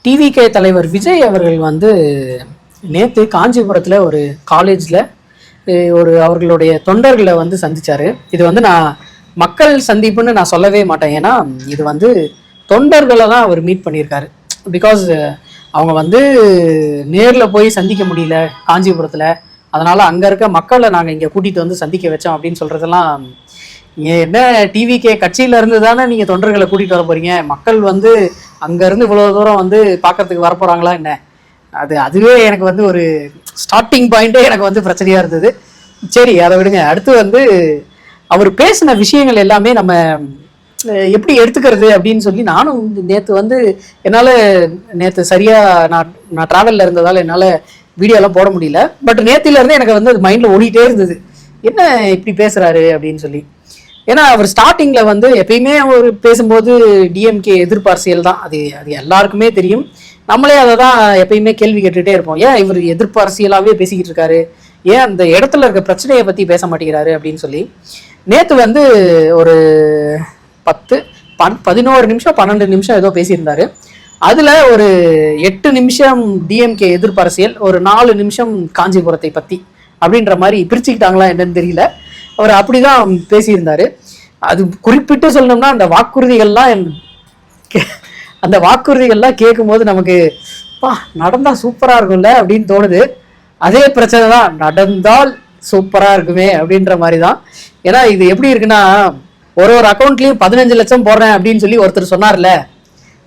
TVK தலைவர் விஜய் அவர்கள் வந்து நேற்று காஞ்சிபுரத்தில் ஒரு காலேஜில் அவர்களுடைய தொண்டர்களை வந்து சந்திச்சாரு. இது வந்து நான் மக்கள் சந்திப்புன்னு நான் சொல்லவே மாட்டேன். ஏன்னா இது வந்து தொண்டர்களை தான் அவர் மீட் பண்ணியிருக்காரு. பிகாஸ் அவங்க வந்து நேரில் போய் சந்திக்க முடியல காஞ்சிபுரத்தில், அதனால் அங்கே இருக்க மக்களை நாங்கள் இங்கே கூட்டிகிட்டு வந்து சந்திக்க வச்சோம் அப்படின்னு சொல்கிறதெல்லாம் என்ன டிவிகே கட்சியில இருந்து தானே நீங்க தொண்டர்களை கூட்டிட்டு வர போறீங்க? மக்கள் வந்து அங்க இருந்து இவ்வளவு தூரம் வந்து பாக்குறதுக்கு வர போறாங்களா என்ன? அதுவே எனக்கு வந்து ஒரு ஸ்டார்டிங் பாயிண்டே எனக்கு வந்து பிரச்சனையா இருந்தது. சரி, அதை விடுங்க. அடுத்து வந்து அவர் பேசின விஷயங்கள் எல்லாமே நம்ம எப்படி எடுத்துக்கிறது அப்படின்னு சொல்லி நானும் நேற்று வந்து என்னால் நேற்று சரியாக நான் ட்ராவலில் இருந்ததால் என்னால் வீடியோலாம் போட முடியல. பட் நேற்றுலேருந்து எனக்கு வந்து அது மைண்டில் ஓடிட்டே இருந்தது, என்ன இப்படி பேசுகிறாரு அப்படின்னு சொல்லி. ஏன்னா அவர் ஸ்டார்டிங்கில் வந்து எப்பயுமே அவர் பேசும்போது டிஎம்கே எதிர்ப்பு அரசியல் தான், அது எல்லாருக்குமே தெரியும். நம்மளே அதை தான் எப்பயுமே கேள்வி கேட்டுகிட்டே இருப்போம், ஏன் இவர் எதிர்ப்பு அரசியலாகவே பேசிக்கிட்டு இருக்காரு, ஏன் அந்த இடத்துல இருக்க பிரச்சனையை பற்றி பேச மாட்டேங்கிறாரு அப்படின்னு சொல்லி. நேற்று வந்து ஒரு 11 நிமிஷம் 12 நிமிஷம் ஏதோ பேசியிருந்தாரு. அதில் ஒரு 8 நிமிஷம் டிஎம்கே எதிர்ப்பு அரசியல், ஒரு 4 நிமிஷம் காஞ்சிபுரத்தை பற்றி அப்படின்ற மாதிரி பிரிச்சுக்கிட்டாங்களா என்னன்னு தெரியல. அவர் அப்படிதான் பேசியிருந்தாரு. அது குறிப்பிட்டு சொல்லணும்னா அந்த வாக்குறுதிகள்லாம் கேட்கும்போது நமக்கு நடந்தா சூப்பரா இருக்கும்ல அப்படின்னு தோணுது. அதே பிரச்சனை தான், நடந்தால் சூப்பரா இருக்குமே அப்படின்ற மாதிரி தான். ஏன்னா இது எப்படி இருக்குன்னா, ஒரு அக்கௌண்ட்லயும் 15 லட்சம் போடுறேன் அப்படின்னு சொல்லி ஒருத்தர் சொன்னார்ல,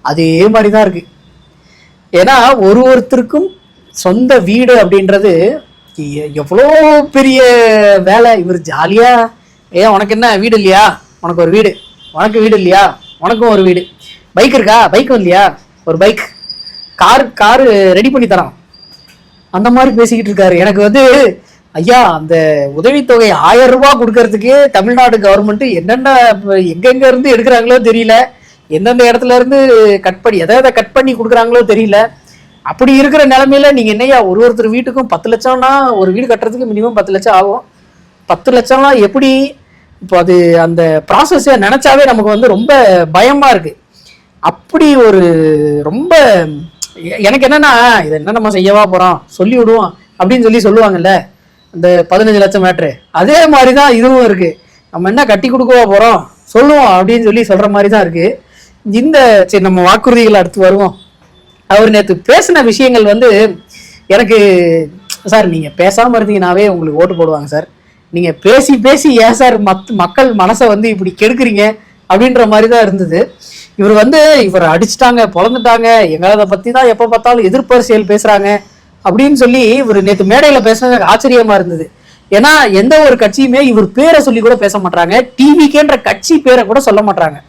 அதே மாதிரிதான் இருக்கு. ஏன்னா ஒருத்தருக்கும் சொந்த வீடு அப்படின்றது எவ்வளோ பெரிய வேலை. இவர் ஜாலியா, உனக்கு என்ன வீடு இல்லையா, உனக்கு ஒரு வீடு, உனக்கு வீடு இல்லையா, உனக்கும் ஒரு வீடு, பைக் இருக்கா, பைக்கும் இல்லையா, ஒரு பைக், காரு ரெடி பண்ணி தரான், அந்த மாதிரி பேசிக்கிட்டு இருக்காரு. எனக்கு வந்து ஐயா, அந்த உதவித்தொகை 1000 ரூபாய் கொடுக்கறதுக்கு தமிழ்நாடு கவர்மெண்ட் என்னென்ன எங்கெங்க இருந்து எடுக்கிறாங்களோ தெரியல, எந்தெந்த இடத்துல இருந்து எதை கட் பண்ணி கொடுக்குறாங்களோ தெரியல. அப்படி இருக்கிற நிலைமையில நீங்க என்னையா ஒருத்தர் வீட்டுக்கும் 10 லட்சம்னா, ஒரு வீடு கட்டுறதுக்கு மினிமம் 10 லட்சம் ஆகும். 10 லட்சம்லாம் எப்படி? இப்போ அது அந்த ப்ராசஸை நினைச்சாவே நமக்கு வந்து ரொம்ப பயமா இருக்கு. அப்படி ஒரு ரொம்ப எனக்கு என்னன்னா, இது என்ன நம்ம செய்யவா போறோம், சொல்லி விடுவோம் அப்படின்னு சொல்லுவாங்கல்ல, அந்த 15 லட்சம் மேட்ரு, அதே மாதிரிதான் இதுவும் இருக்கு. நம்ம என்ன கட்டி கொடுக்கவா போறோம், சொல்லுவோம் அப்படின்னு சொல்ற மாதிரி தான் இருக்கு. சரி, நம்ம வாக்குறுதிகள் அடுத்து வருவோம். அவர் நேற்று பேசின விஷயங்கள் வந்து எனக்கு, சார் நீங்க பேசாம இருந்தீங்கன்னாவே உங்களுக்கு ஓட்டு போடுவாங்க சார், நீங்க பேசி பேசி ஏன் சார் மக்கள் மனசை வந்து இப்படி கெடுக்குறீங்க அப்படின்ற மாதிரி தான் இருந்தது. இவர் அடிச்சுட்டாங்க, பொழந்துட்டாங்க, எங்களை பத்தி தான் எப்ப பார்த்தாலும் எதிர்ப்பு அரசியல் பேசுறாங்க அப்படின்னு சொல்லி இவர் நேற்று மேடையில பேசுறது ஆச்சரியமா இருந்தது. ஏன்னா எந்த ஒரு கட்சியுமே இவர் பேரை சொல்லி கூட பேச மாட்டாங்க, டிவிக்கேன்ற கட்சி பேரை கூட சொல்ல மாட்டாங்க.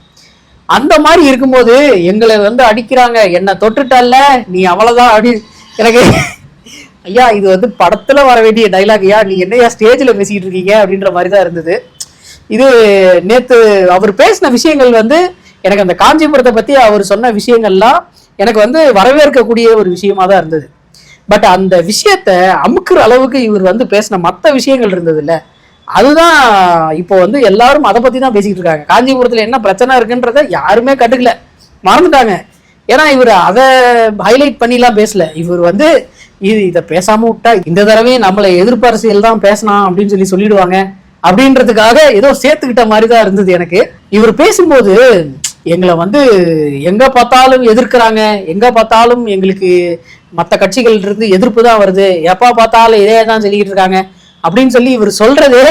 அந்த மாதிரி இருக்கும்போது எங்களை வந்து அடிக்கிறாங்க, என்ன தொட்டுட்டல்ல நீ அவ்வளவுதான் அப்படின்னு. எனக்கு ஐயா, இது வந்து படத்துல வர வேண்டிய டைலாக், ஐயா நீ என்னையா ஸ்டேஜ்ல பேசிக்கிட்டு இருக்கீங்க அப்படின்ற மாதிரி தான் இருந்தது. இது நேத்து அவர் பேசின விஷயங்கள் வந்து எனக்கு அந்த காஞ்சிபுரத்தை பத்தி அவர் சொன்ன விஷயங்கள்லாம் எனக்கு வந்து வரவேற்கக்கூடிய ஒரு விஷயமா தான் இருந்தது. பட் அந்த விஷயத்த அமுக்குற அளவுக்கு இவர் வந்து பேசின மற்ற விஷயங்கள் இருந்தது இல்ல, அதுதான் இப்போ வந்து எல்லாரும் அதை பத்தி தான் பேசிக்கிட்டு இருக்காங்க. காஞ்சிபுரத்துல என்ன பிரச்சனை இருக்குன்றத யாருமே கண்டுக்கல, மறந்துட்டாங்க. ஏன்னா இவர் அதை ஹைலைட் பண்ணிலாம் பேசல. இவர் வந்து இதை பேசாம விட்டா இந்த தடவை நம்மளை எதிர்ப்பு அரசியல் தான் பேசலாம் அப்படின்னு சொல்லிடுவாங்க அப்படின்றதுக்காக ஏதோ சேர்த்துக்கிட்ட மாதிரி தான் இருந்தது எனக்கு. இவர் பேசும்போது எங்களை வந்து எங்க பார்த்தாலும் எதிர்க்கிறாங்க, எங்க பார்த்தாலும் எங்களுக்கு மற்ற கட்சிகள் இருந்து எதிர்ப்பு தான் வருது, எப்ப பார்த்தாலும் இதே தான் சொல்லிக்கிட்டு இருக்காங்க அப்படின்னு இவர் சொல்றதே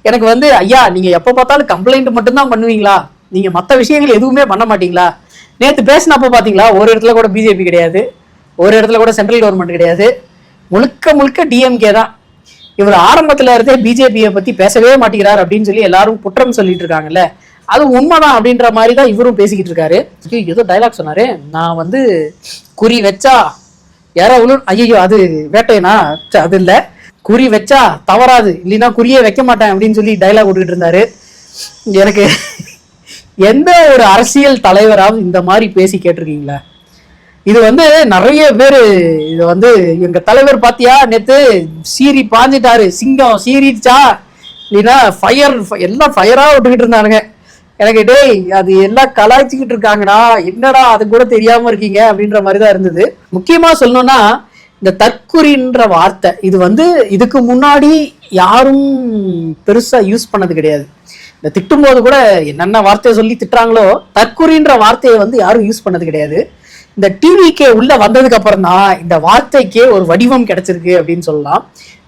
எனக்கு வந்து, ஐயா நீங்க எப்ப பார்த்தாலும் கம்ப்ளைண்ட் மட்டும்தான் பண்ணுவீங்களா, நீங்க மற்ற விஷயங்கள் எதுவுமே பண்ண மாட்டீங்களா? நேற்று பேசினப்ப பாத்தீங்களா, ஒரு இடத்துல கூட பிஜேபி கிடையாது, ஒரு இடத்துல கூட சென்ட்ரல் கவர்மெண்ட் கிடையாது, முழுக்க முழுக்க டிஎம்கே தான். இவர் ஆரம்பத்துல இருந்தே பிஜேபியை பத்தி பேசவே மாட்டேங்கிறார் அப்படின்னு எல்லாரும் குற்றம் சொல்லிட்டு இருக்காங்கல்ல, அது உண்மைதான் அப்படின்ற மாதிரி தான் இவரும் பேசிக்கிட்டு இருக்காரு. ஏதோ டைலாக் சொன்னாரு, நான் வந்து குறி வச்சா யாராவது, ஐயோ அது வேட்டையனா, அது இல்ல, குறி வச்சா தவறாது, இல்லைன்னா குறியே வைக்க மாட்டேன் அப்படின்னு டைலாக் விட்டுக்கிட்டு இருந்தாரு. எனக்கு எந்த ஒரு அரசியல் தலைவராவது இந்த மாதிரி பேசி கேட்டிருக்கீங்களா? இது வந்து நிறைய பேரு இது வந்து எங்க தலைவர் பாத்தியா நேத்து சீறி பாஞ்சிட்டாரு, சிங்கம் சீரிச்சா, இல்லைன்னா ஃபயர் எல்லாம் ஃபயரா விட்டுக்கிட்டு இருந்தானுங்க. எனக்கு டேய் அது எல்லாம் கலாய்ச்சிக்கிட்டு இருக்காங்கடா, என்னடா அது கூட தெரியாம இருக்கீங்க அப்படின்ற மாதிரி தான் இருந்தது. முக்கியமா சொல்லணும்னா இந்த தற்குறின்ற வார்த்தை இது இதுக்கு முன்னாடி யாரும் பெருசா யூஸ் பண்ணது கிடையாது. இந்த திட்டும் போது கூட என்னென்ன வார்த்தையை சொல்லி திட்டுறாங்களோ தற்குறின்ற வார்த்தையை யாரும் யூஸ் பண்ணது கிடையாது. இந்த டிவிக்கே உள்ள வந்ததுக்கு அப்புறம் தான் இந்த வார்த்தைக்கே ஒரு வடிவம் கிடைச்சிருக்கு அப்படின்னு சொல்லலாம்.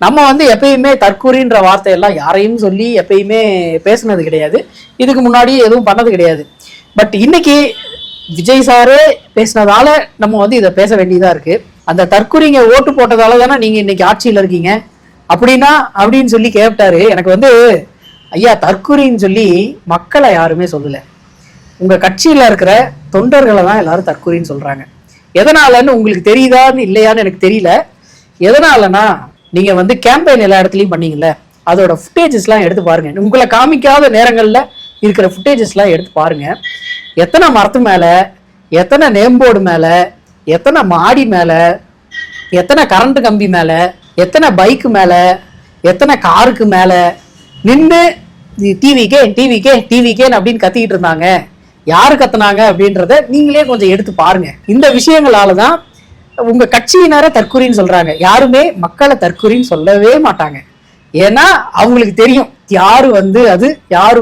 நம்ம எப்பயுமே தற்கூறின்ற வார்த்தையெல்லாம் யாரையும் சொல்லி எப்பயுமே பேசுனது கிடையாது, இதுக்கு முன்னாடி எதுவும் பண்ணது கிடையாது. பட் இன்னைக்கு விஜய் சாரே பேசினதால நம்ம இதை பேச வேண்டியதா இருக்கு. அந்த தற்கூறிங்க ஓட்டு போட்டதால தானே நீங்க இன்னைக்கு ஆட்சியில் இருக்கீங்க அப்படின்னு சொல்லி கேட்டாரு. எனக்கு ஐயா தற்கூறின்னு சொல்லி மக்களை யாருமே சொல்லல, உங்க கட்சியில இருக்கிற தொண்டர்களை தான் எல்லாரும் தற்கூறின்னு சொல்றாங்க. எதனாலன்னு உங்களுக்கு தெரியுதான்னு இல்லையான்னு எனக்கு தெரியல. எதனாலனா நீங்க கேம்பெயின் எல்லா இடத்துலயும் பண்ணீங்கல்ல, அதோட ஃபுட்டேஜஸ்லாம் எடுத்து பாருங்க. உங்களை காமிக்காத நேரங்கள்ல இருக்கிற ஃபுட்டேஜஸ்லாம் எடுத்து பாருங்க. எத்தனை மரத்து மேல, எத்தனை நேம்போர்டு மேல, எத்தனை மாடி மேல, எத்தனை கரண்ட் கம்பி மேல, எத்தனை பைக்கு மேல, எத்தனை காருக்கு மேல நின்று டிவிக்கே டிவிக்கே டிவிக்கேன்னு அப்படின்னு கத்திக்கிட்டு இருந்தாங்க. யாரு கத்துனாங்க அப்படின்றத நீங்களே கொஞ்சம் எடுத்து பாருங்க. இந்த விஷயங்களாலதான் உங்க கட்சியினர தற்கூறின்னு சொல்றாங்க. யாருமே மக்களை தற்கூறின்னு சொல்லவே மாட்டாங்க. ஏன்னா அவங்களுக்கு தெரியும் யாரு அது யாரு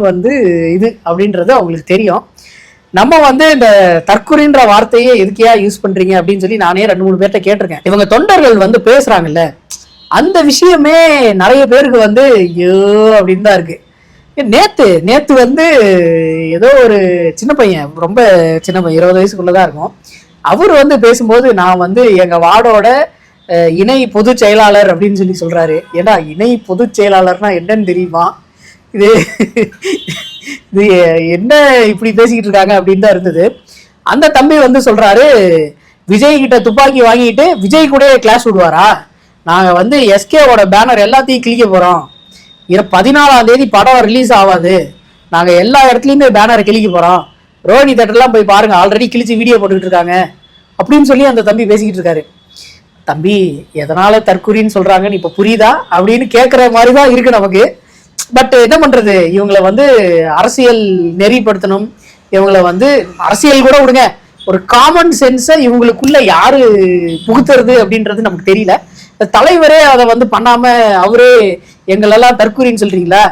இது அப்படின்றது அவங்களுக்கு தெரியும். நம்ம இந்த தற்கூறின்ற வார்த்தையே எதுக்கையா யூஸ் பண்றீங்க அப்படின்னு சொல்லி நானே 2-3 பேர்ட்ட கேட்டிருக்கேன். இவங்க தொண்டர்கள் பேசுறாங்கல்ல, அந்த விஷயமே நிறைய பேருக்கு ஐயோ அப்படின்னு தான் இருக்கு. நேத்து ஏதோ ஒரு சின்ன பையன், ரொம்ப சின்ன பையன், 20 வயசுக்குள்ளதான் இருக்கும். அவர் பேசும்போது நான் எங்க வார்டோட இணை பொதுச் செயலாளர் அப்படின்னு சொல்றாரு. ஏன்னா இணை பொதுச் செயலாளர்னா என்னன்னு தெரியுமா? இது இது என்ன இப்படி பேசிக்கிட்டு இருக்காங்க அப்படின்னு தான் இருந்தது. அந்த தம்பி சொல்றாரு, விஜய் கிட்ட துப்பாக்கி வாங்கிட்டு விஜய் கூட கிளாஸ் விடுவாரா? நாங்க எஸ்கேவோட பேனர் எல்லாத்தையும் கிழிக்க போறோம், 14ஆம் தேதி படம் ரிலீஸ் ஆகாது, நாங்க எல்லா இடத்துலயுமே பேனரை கிழிக்க போறோம், ரோஹிணி தேட்டர்லாம் போய் பாருங்க ஆல்ரெடி கிழிச்சு வீடியோ போட்டுக்கிட்டு இருக்காங்க அப்படின்னு சொல்லி அந்த தம்பி பேசிக்கிட்டு இருக்காரு. தம்பி எதனால தற்கூறின்னு சொல்றாங்கன்னு இப்ப புரியுதா அப்படின்னு கேட்கற மாதிரிதான் இருக்கு நமக்கு. பட் என்ன பண்றது, இவங்களை அரசியல் நெறிப்படுத்தணும், இவங்களை அரசியல் கூட விடுங்க, ஒரு காமன் சென்ஸை இவங்களுக்குள்ள யாரு புகுத்துறது அப்படின்றது நமக்கு தெரியல. தலைவரே அதை பண்ணாம அவரே எங்களெல்லாம் தற்கூறின்னு சொல்றீங்களா,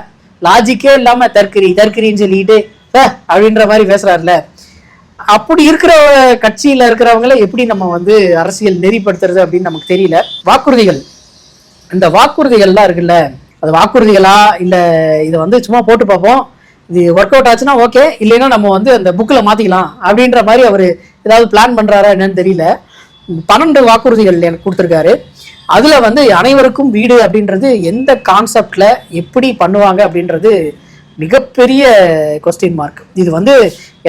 லாஜிக்கே இல்லாம தற்கூறின்னு சொல்லிட்டு அப்படின்ற மாதிரி பேசுறாருல. அப்படி இருக்கிற கட்சியில இருக்கிறவங்களை எப்படி நம்ம அரசியல் நெறிப்படுத்துறது அப்படின்னு நமக்கு தெரியல. வாக்குறுதிகள், இந்த வாக்குறுதிகள்லாம் இருக்குல்ல, அது வாக்குறுதிகளா இல்ல இதை சும்மா போட்டு பார்ப்போம், இது ஒர்க் அவுட் ஆச்சுன்னா ஓகே, இல்லைன்னா நம்ம அந்த புக்கில் மாத்திக்கலாம் அப்படின்ற மாதிரி அவர் ஏதாவது பிளான் பண்றாரா என்னன்னு தெரியல. 12 வாக்குறுதிகள் எனக்கு கொடுத்துருக்காரு. அதுல அனைவருக்கும் வீடு அப்படின்றது எந்த கான்செப்ட்ல எப்படி பண்ணுவாங்க அப்படின்றது மிகப்பெரிய கொஸ்டின் மார்க். இது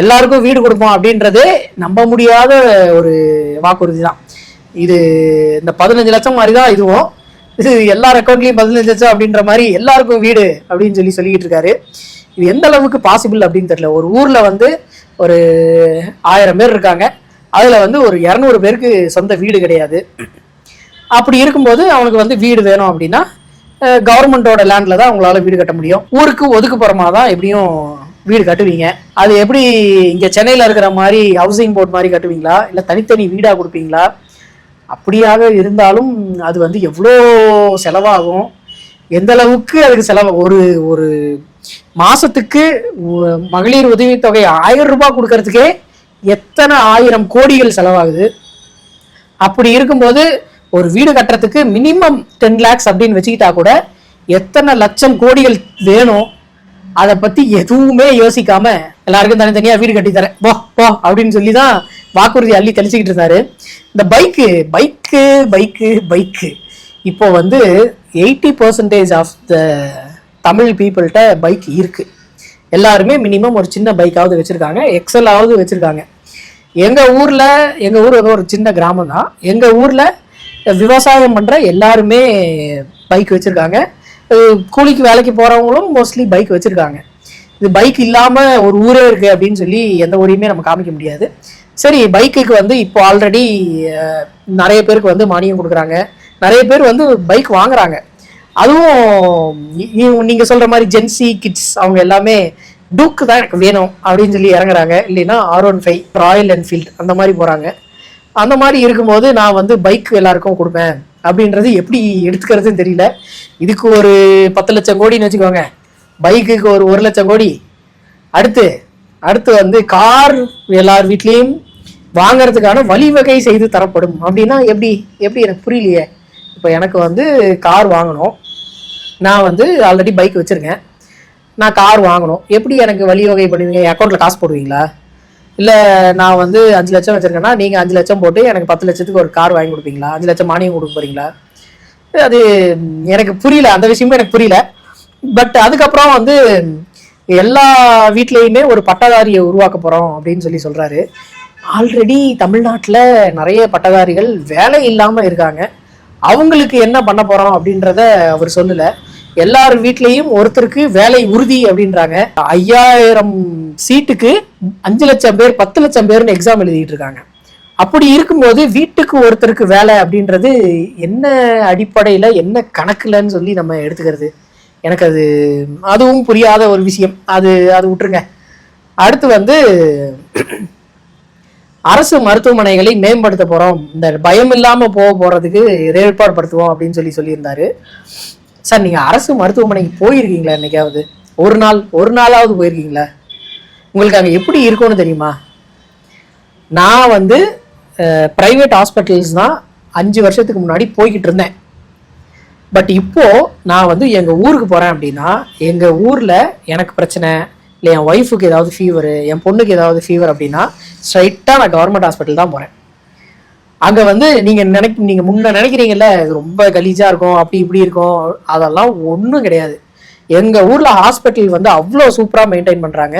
எல்லாருக்கும் வீடு கொடுப்போம் அப்படின்றதே நம்ப முடியாத ஒரு வாக்குறுதி தான். இது இந்த 15 லட்சம் மாதிரி தான் இதுவும். இது எல்லார் அக்கௌண்ட்லயும் 15 லட்சம் அப்படின்ற மாதிரி எல்லாருக்கும் வீடு அப்படின்னு சொல்லிக்கிட்டு இருக்காரு. இது எந்த அளவுக்கு பாசிபிள் அப்படின்னு தெரியல. ஒரு ஊர்ல ஒரு 1000 பேர் இருக்காங்க, அதுல ஒரு 200 பேருக்கு சொந்த வீடு கிடையாது. அப்படி இருக்கும்போது அவனுக்கு வீடு வேணும் அப்படின்னா கவர்மெண்டோட லேண்ட்ல தான் அவங்களால வீடு கட்ட முடியும். ஊருக்கு ஒதுக்குப்புறமா தான் எப்படியும் வீடு கட்டுவீங்க. அது எப்படி இங்க சென்னையில இருக்கிற மாதிரி ஹவுசிங் போர்ட் மாதிரி கட்டுவீங்களா, இல்ல தனித்தனி வீடா கொடுப்பீங்களா? அப்படியாக இருந்தாலும் அது எவ்வளோ செலவாகும், எந்த அளவுக்கு அதுக்கு செலவு. ஒரு மாசத்துக்கு மகளிர் உதவித்தொகை 1000 ரூபாய் கொடுக்கறதுக்கே எத்தனை 1000 கோடிகள் செலவாகுது. அப்படி இருக்கும்போது ஒரு வீடு கட்டுறதுக்கு மினிமம் 10 lakhs அப்படின்னு வச்சுக்கிட்டா கூட எத்தனை லட்சம் கோடிகள் வேணும். அதை பத்தி எதுவுமே யோசிக்காம எல்லாருக்கும் தனித்தனியா வீடு கட்டி தரேன் போ போ அப்படின்னு சொல்லிதான் வாக்குறுதி அள்ளி தெளிச்சுக்கிட்டு இருந்தாரு. இந்த பைக்கு இப்போ 80% ஆஃப் த தமிழ் பீப்புள்கிட்ட பைக் இருக்கு. எல்லாருமே மினிமம் ஒரு சின்ன பைக்காவது வச்சிருக்காங்க, எக்ஸலாவது வச்சிருக்காங்க. எங்க ஊர் ஒரு சின்ன கிராமம் தான். எங்க ஊர்ல விவசாயம் பண்ற எல்லாருமே பைக் வச்சிருக்காங்க. கூலிக்கு வேலைக்கு போறவங்களும் மோஸ்ட்லி பைக் வச்சிருக்காங்க. இது பைக் இல்லாம ஒரு ஊரே இருக்கு அப்படின்னு சொல்லி எந்த ஊரையுமே நம்ம காமிக்க முடியாது. சரி, பைக்குக்கு இப்போ ஆல்ரெடி நிறைய பேருக்கு மானியம் கொடுக்குறாங்க, நிறைய பேர் பைக் வாங்குறாங்க. அதுவும் நீங்க சொல்ற மாதிரி ஜென்சி கிட்ஸ் அவங்க எல்லாமே டூக்கு தான் எனக்கு வேணும் அப்படின்னு சொல்லி இறங்குறாங்க. இல்லைன்னா R15 ராயல் என்ஃபீல்டு அந்த மாதிரி போகிறாங்க. அந்த மாதிரி இருக்கும்போது நான் வந்து பைக் எல்லாருக்கும் கொடுப்பேன் அப்படின்றது எப்படி எடுத்துக்கிறதுன்னு தெரியல. இதுக்கு ஒரு 10 லட்சம் கோடின்னு வச்சுக்கோங்க, பைக்குக்கு ஒரு 1 லட்சம் கோடி, அடுத்து வந்து கார் எல்லார் வீட்லேயும் வாங்கறதுக்கான வழிவகை செய்து தரப்படும் அப்படின்னா எப்படி எனக்கு புரியலையே. இப்போ எனக்கு வந்து கார் வாங்கணும், நான் வந்து ஆல்ரெடி பைக் வச்சுருக்கேன், நான் கார் வாங்கணும், எப்படி எனக்கு வழிவகை பண்ணுவீங்க? என் அக்கௌண்ட்டில் காசு போடுவீங்களா? இல்லை நான் வந்து 5 லட்சம் வச்சுருக்கேன்னா நீங்கள் 5 லட்சம் போட்டு எனக்கு 10 லட்சத்துக்கு ஒரு கார் வாங்கி கொடுப்பீங்களா? 5 லட்சம் மானியம் கொடுக்க போகிறீங்களா? அது எனக்கு புரியல, அந்த விஷயமும் எனக்கு புரியல. பட் அதுக்கப்புறம் வந்து எல்லா வீட்லேயுமே ஒரு பட்டதாரியை உருவாக்க போகிறோம் அப்படின்னு சொல்கிறாரு. ஆல்ரெடி தமிழ்நாட்டில் நிறைய பட்டதாரிகள் வேலை இல்லாமல் இருக்காங்க. அவங்களுக்கு என்ன பண்ண போகிறோம் அப்படின்றத அவர் சொல்லலை. எல்லார் வீட்லேயும் ஒருத்தருக்கு வேலை உறுதி அப்படின்றாங்க. 5000 சீட்டுக்கு 5 லட்சம் பேர் 10 லட்சம் பேர்னு எக்ஸாம் எழுதிட்டு இருக்காங்க. அப்படி இருக்கும்போது வீட்டுக்கு ஒருத்தருக்கு வேலை அப்படின்றது என்ன அடிப்படையில், என்ன கணக்குலன்னு சொல்லி நம்ம எடுத்துக்கிறது? எனக்கு அதுவும் புரியாத ஒரு விஷயம். அது விட்டுருங்க. அடுத்து வந்து அரசு மருத்துவமனைகளை மேம்படுத்த போகிறோம், இந்த பயம் இல்லாமல் போகிறதுக்கு ஏற்பாடு படுத்துவோம் அப்படின்னு சொல்லியிருந்தாரு. சார், நீங்கள் அரசு மருத்துவமனைக்கு போயிருக்கீங்களா? என்னைக்காவது ஒரு நாளாவது போயிருக்கீங்களா? உங்களுக்கு அங்கே எப்படி இருக்கும்னு தெரியுமா? நான் வந்து ப்ரைவேட் ஹாஸ்பிட்டல்ஸ் தான் 5 வருஷத்துக்கு முன்னாடி போய்கிட்டு இருந்தேன். பட் இப்போது நான் வந்து எங்கள் ஊருக்கு போகிறேன் அப்படின்னா, எங்கள் ஊரில் எனக்கு பிரச்சனை இல்லை, என் ஒய்ஃபுக்கு ஏதாவது ஃபீவரு, என் பொண்ணுக்கு ஏதாவது ஃபீவர் அப்படின்னா ஸ்ட்ரைட்டாக நான் கவர்மெண்ட் ஹாஸ்பிட்டல் தான் போகிறேன். அங்கே வந்து நீங்கள் முன்ன நினைக்கிறீங்கல்ல ரொம்ப கலீஜாக இருக்கும், அப்படி இப்படி இருக்கும், அதெல்லாம் ஒன்றும் கிடையாது. எங்கள் ஊரில் ஹாஸ்பிட்டல் வந்து அவ்வளோ சூப்பராக மெயின்டைன் பண்ணுறாங்க.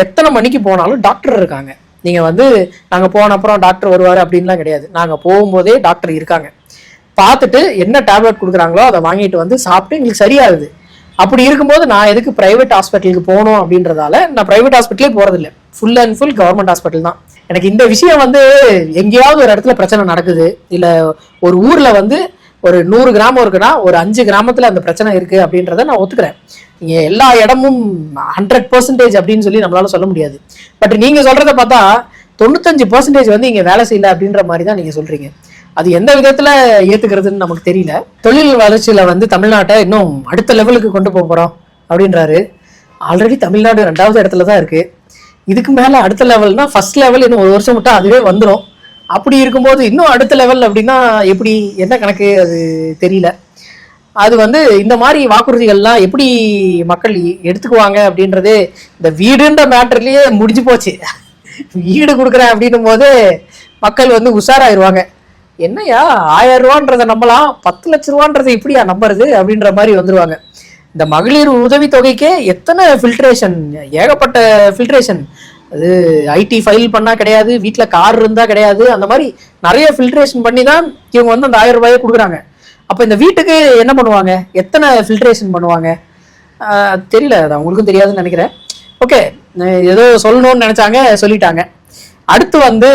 எத்தனை மணிக்கு போனாலும் டாக்டர் இருக்காங்க. நீங்கள் வந்து நாங்கள் போன அப்புறம் டாக்டர் வருவார் அப்படின்லாம் கிடையாது. நாங்கள் போகும்போதே டாக்டர் இருக்காங்க. பார்த்துட்டு என்ன டேப்லெட் கொடுக்குறாங்களோ அதை வாங்கிட்டு வந்து சாப்பிட்டு எங்களுக்கு சரியாகுது. அப்படி இருக்கும்போது நான் எதுக்கு ப்ரைவேட் ஹாஸ்பிட்டலுக்கு போகணும் அப்படின்றதால நான் ப்ரைவேட் ஹாஸ்பிட்டலே போகிறதில்ல. Full and full government hospital தான். எனக்கு இந்த விஷயம் வந்து எங்கேயாவது ஒரு இடத்துல பிரச்சனை நடக்குது, இல்லை ஒரு ஊரில் வந்து ஒரு 100 கிராமம் இருக்குன்னா ஒரு 5 கிராமத்தில் அந்த பிரச்சனை இருக்குது அப்படின்றத நான் ஒத்துக்கிறேன். நீங்கள் எல்லா இடமும் 100% அப்படின்னு சொல்லி நம்மளால சொல்ல முடியாது. பட் நீங்கள் சொல்கிறத பார்த்தா 95% வந்து இங்கே வேலை செய்யல அப்படின்ற மாதிரி தான் நீங்கள் சொல்கிறீங்க. அது எந்த விதத்தில் ஏற்றுக்கிறதுன்னு நமக்கு தெரியல. தொழில் வளர்ச்சியில் வந்து தமிழ்நாட்டை இன்னும் அடுத்த லெவலுக்கு கொண்டு போக போகிறோம் அப்படின்றாரு. ஆல்ரெடி தமிழ்நாடு 2வது இடத்துல தான் இருக்குது. இதுக்கு மேலே அடுத்த லெவல்னா ஃபர்ஸ்ட் லெவல் இன்னும் 1 வருஷம் விட்டால் அதுவே வந்துடும். அப்படி இருக்கும்போது இன்னும் அடுத்த லெவல் அப்படின்னா எப்படி, என்ன கணக்கு, அது தெரியல. அது வந்து இந்த மாதிரி வாக்குறுதிகள்லாம் எப்படி மக்கள் எடுத்துக்குவாங்க அப்படின்றது இந்த வீடுன்ற மேட்டர்லேயே முடிஞ்சு போச்சு. வீடு கொடுக்குறேன் அப்படின்னும் போது மக்கள் வந்து உஷாராயிருவாங்க. என்னையா 1000 ரூபான்றதை நம்பலாம், 10 லட்ச ரூபான்றதை இப்படியா நம்புறது அப்படின்ற மாதிரி வந்துருவாங்க. இந்த மகளிர் உதவித்தொகைக்கே எத்தனை ஃபில்ட்ரேஷன், ஏகப்பட்ட ஃபில்ட்ரேஷன். அது ஐடி ஃபைல் பண்ணால் கிடையாது, வீட்டில் கார் இருந்தால் கிடையாது, அந்த மாதிரி நிறைய ஃபில்ட்ரேஷன் பண்ணி தான் இவங்க வந்து அந்த 1000 ரூபாயை கொடுக்குறாங்க. அப்போ இந்த வீட்டுக்கு என்ன பண்ணுவாங்க, எத்தனை ஃபில்ட்ரேஷன் பண்ணுவாங்க தெரியல. அது அவங்களுக்கும் தெரியாதுன்னு நினைக்கிறேன். ஓகே, ஏதோ சொல்லணும்னு நினச்சாங்க, சொல்லிட்டாங்க. அடுத்து வந்து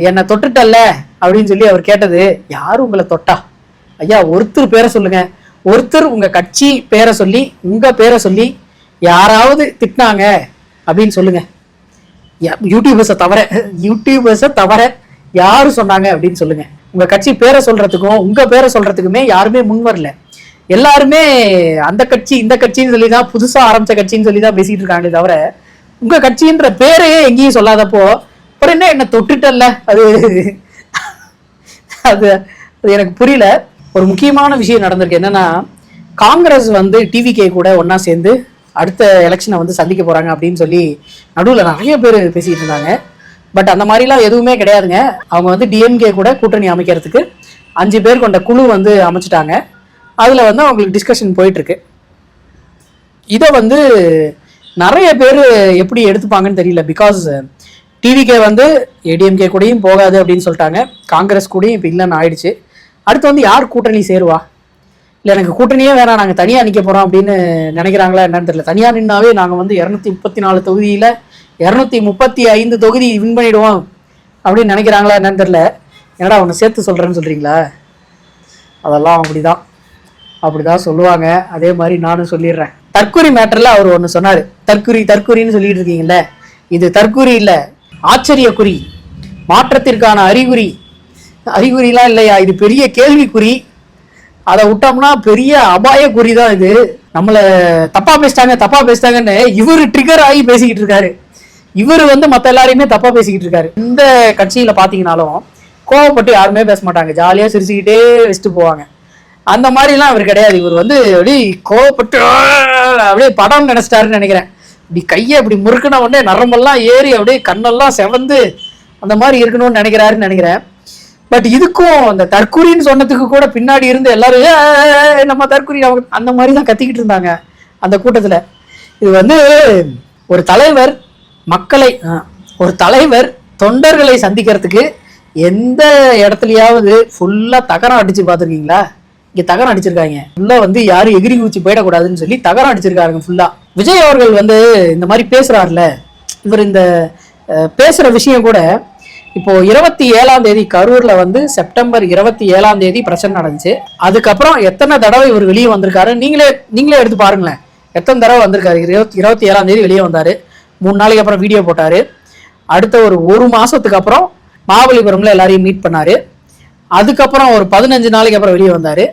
என்னை தொட்டுட்டல்ல அப்படின்னு சொல்லி அவர் கேட்டது, யார் உங்களை தொட்டா? ஐயா, ஒருத்தர் பேரை சொல்லுங்க, ஒருத்தர் உங்கள் கட்சி பேரை சொல்லி, உங்கள் பேரை சொல்லி யாராவது திட்டினாங்க அப்படின்னு சொல்லுங்க. யூடியூபர்ஸை தவிர யாரு சொன்னாங்க அப்படின்னு சொல்லுங்க. உங்க கட்சி பேரை சொல்றதுக்கும் உங்க பேரை சொல்றதுக்குமே யாருமே முன் வரல. எல்லாருமே அந்த கட்சி இந்த கட்சின்னு சொல்லிதான், புதுசா ஆரம்பிச்ச கட்சின்னு சொல்லிதான் பேசிட்டு இருக்காங்களே தவிர உங்க கட்சின்ற பேரையே எங்கேயும் சொல்லாதப்போ அப்புறம் என்ன தொட்டுட்டல்ல, அது அது எனக்கு புரியல. ஒரு முக்கியமான விஷயம் நடந்திருக்கு. என்னன்னா, காங்கிரஸ் வந்து டிவிகே கூட ஒன்னா சேர்ந்து அடுத்த எலெக்ஷனை வந்து சந்திக்க போறாங்க அப்படின்னு சொல்லி நடுவில் நிறைய பேர் பேசிட்டு இருந்தாங்க. பட் அந்த மாதிரிலாம் எதுவுமே கிடையாதுங்க. அவங்க வந்து டிஎம்கே கூட கூட்டணி அமைக்கிறதுக்கு 5 பேர் கொண்ட குழு வந்து அமைச்சிட்டாங்க. அதில் வந்து அவங்களுக்கு டிஸ்கஷன் போயிட்டு இருக்கு. இதை வந்து நிறைய பேர் எப்படி எடுத்துப்பாங்கன்னு தெரியல. பிகாஸ் டிவிகே வந்து ஏடிஎம்கே கூடயும் போகாது அப்படின்னு சொல்லிட்டாங்க, காங்கிரஸ் கூடயும் இப்போ இல்லைன்னு ஆயிடுச்சு. அடுத்து வந்து யார் கூட்டணி சேருவா? இல்லை எனக்கு கூட்டணியே வேணாம், நாங்கள் தனியாக நிற்க போகிறோம் அப்படின்னு நினைக்கிறாங்களா என்னன்னு தெரியல. தனியாக நின்னாவே நாங்கள் வந்து 234 தொகுதியில் 235 தொகுதி வின் பண்ணிடுவோம் அப்படின்னு நினைக்கிறாங்களா என்னன்னு தெரியல. என்னடா ஒன்று சேர்த்து சொல்கிறேன்னு சொல்கிறீங்களா? அதெல்லாம் அப்படிதான் சொல்லுவாங்க. அதே மாதிரி நானும் சொல்லிடுறேன். தற்குறி மேட்டர்ல அவர் ஒண்ணு சொன்னாரு. தற்குறின்னு சொல்லிட்டு இருக்கீங்கல்ல, இது தற்குறி இல்ல, ஆச்சரிய குறி, மாற்றத்திற்கான அறிகுறிலாம் இல்லையா, இது பெரிய கேள்விக்குறி. அதை விட்டோம்னா பெரிய அபாய குறி தான் இது. நம்மள தப்பா பேசிட்டாங்கன்னு இவரு ட்ரிகர் ஆகி பேசிக்கிட்டு இருக்காரு. இவரு மத்த எல்லாரையுமே தப்பா பேசிக்கிட்டு இருக்காரு. இந்த கட்சியில பாத்தீங்கன்னாலும் கோவப்பட்டு யாருமே பேச மாட்டாங்க, ஜாலியா சிரிச்சுக்கிட்டே வச்சுட்டு போவாங்க. அந்த மாதிரிலாம் அவர் கிடையாது. இவர் அப்படியே கோவப்பட்டு அப்படியே படம் நினைச்சிட்டாருன்னு நினைக்கிறேன். இப்படி கையை இப்படி முறுக்கின உடனே நரம்பெல்லாம் ஏறி அப்படியே கண்ணெல்லாம் செவந்து அந்த மாதிரி இருக்கணும்னு நினைக்கிறாருன்னு நினைக்கிறேன். பட் இதுக்கும் அந்த தற்குறின்னு சொன்னதுக்கு கூட பின்னாடி இருந்து எல்லாரும் நம்ம தற்குறி அந்த மாதிரி தான் கத்திக்கிட்டு இருந்தாங்க அந்த கூட்டத்துல. இது ஒரு தலைவர் தொண்டர்களை சந்திக்கிறதுக்கு எந்த இடத்துலயாவது ஃபுல்லா தகரம் அடிச்சு பார்த்துருக்கீங்களா? இங்க தகரம் அடிச்சிருக்காங்க ஃபுல்லா. யாரும் எகிரி குச்சி போயிடக்கூடாதுன்னு சொல்லி தகரம் அடிச்சிருக்காங்க ஃபுல்லா. விஜய் அவர்கள் இந்த மாதிரி பேசுறாருல, இவர் இந்த பேசுற விஷயம் கூட இப்போ 27ஆம் தேதி கரூர்ல செப்டம்பர் 27ஆம் தேதி பிரச்சனை நடந்துச்சு. அதுக்கப்புறம் எத்தனை தடவை இவர் வெளியே வந்திருக்காரு நீங்களே எடுத்து பாருங்களேன். எத்தனை தடவை வந்திருக்காரு? 27ஆம் தேதி வெளியே வந்தாரு, 3 நாளைக்கு அப்புறம் வீடியோ போட்டாரு. அடுத்த ஒரு மாசத்துக்கு அப்புறம் மகாபலிபுரம்ல எல்லாரையும் மீட் பண்ணாரு. அதுக்கப்புறம் ஒரு 15 நாளைக்கு அப்புறம் வெளியே வந்தாரு.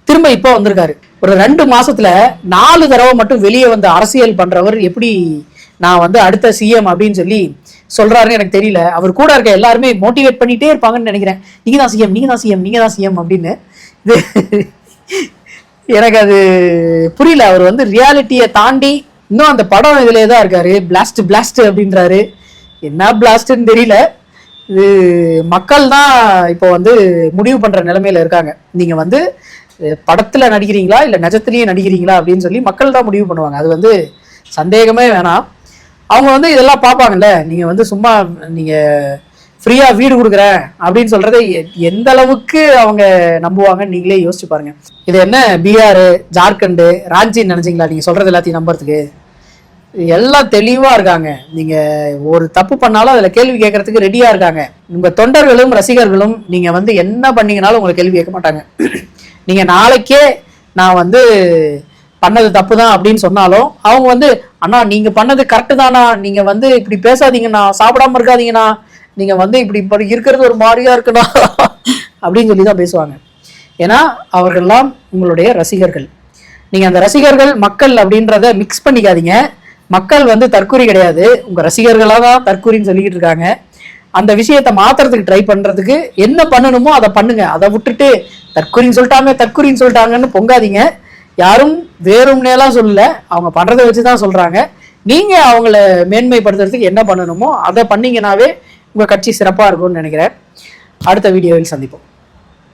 திரும்ப இப்போ வந்திருக்காரு. ஒரு 2 மாசத்துல 4 தடவை மட்டும் வெளியே வந்து அரசியல் பண்றவர் எப்படி நான் அடுத்த சிஎம் அப்படின்னு சொல்லி சொல்றாருன்னு எனக்கு தெரியல. அவர் கூட இருக்க எல்லாருமே மோட்டிவேட் பண்ணிட்டே இருப்பாங்கன்னு நினைக்கிறேன். நீங்க தான் சிஎம் அப்படின்னு. எனக்கு அது புரியல. அவர் ரியாலிட்டியை தாண்டி இன்னும் அந்த படம் இதுலயே தான் இருக்காரு. பிளாஸ்ட் அப்படின்றாரு. என்ன பிளாஸ்ட்ன்னு தெரியல. இது மக்கள் தான் இப்போ முடிவு பண்ற நிலைமையில இருக்காங்க. நீங்க படத்துல நடிக்கிறீங்களா இல்ல நிஜத்திலேயே நடிக்கிறீங்களா அப்படின்னு சொல்லி மக்கள் தான் முடிவு பண்ணுவாங்க. அது சந்தேகமே வேணாம். அவங்க இதெல்லாம் பார்ப்பாங்கல்ல. நீங்க சும்மா நீங்க ஃப்ரீயா வீடு கொடுக்குறேன் அப்படின்னு சொல்றதை எந்த அளவுக்கு அவங்க நம்புவாங்கன்னு நீங்களே யோசிச்சு பாருங்க. இது என்ன பீகார், ஜார்க்கண்டு, ராஞ்சின்னு நினைச்சீங்களா நீங்க சொல்றது எல்லாத்தையும் நம்புறதுக்கு? எல்லாம் தெளிவா இருக்காங்க. நீங்க ஒரு தப்பு பண்ணாலும் அதுல கேள்வி கேட்கறதுக்கு ரெடியா இருக்காங்க. உங்க தொண்டர்களும் ரசிகர்களும் நீங்க என்ன பண்ணீங்கனாலும் உங்களை கேள்வி கேட்க மாட்டாங்க. நீங்க நாளைக்கே நான் பண்ணது தப்பு தான் அப்படின்னு சொன்னாலும் அவங்க அண்ணா நீங்க பண்ணது கரெக்டு தானா, நீங்க இப்படி பேசாதீங்கண்ணா, சாப்பிடாம இருக்காதீங்கண்ணா, நீங்க இப்படி இருக்கிறது ஒரு மாதிரியா இருக்குண்ணா அப்படின்னு சொல்லிதான் பேசுவாங்க. ஏன்னா அவர்கள்லாம் உங்களுடைய ரசிகர்கள். நீங்க அந்த ரசிகர்கள் மக்கள் அப்படின்றத மிக்ஸ் பண்ணிக்காதீங்க. மக்கள் தற்குறி கிடையாது, உங்க ரசிகர்களா தான் தற்குறின்னு சொல்லிக்கிட்டு இருக்காங்க. அந்த விஷயத்த மாத்துறதுக்கு ட்ரை பண்றதுக்கு என்ன பண்ணணுமோ அதை பண்ணுங்க. அதை விட்டுட்டு தற்குறின்னு சொல்லிட்டாங்கன்னு பொங்காதீங்க. யாரும் வேறும்னேலாம் சொல்லல, அவங்க பண்றதை வச்சுதான் சொல்றாங்க. நீங்க அவங்கள மேன்மைப்படுத்துறதுக்கு என்ன பண்ணணுமோ அதை பண்ணீங்கன்னாவே உங்க கட்சி சிறப்பா இருக்கும்னு நினைக்கிறேன். அடுத்த வீடியோவில் சந்திப்போம்.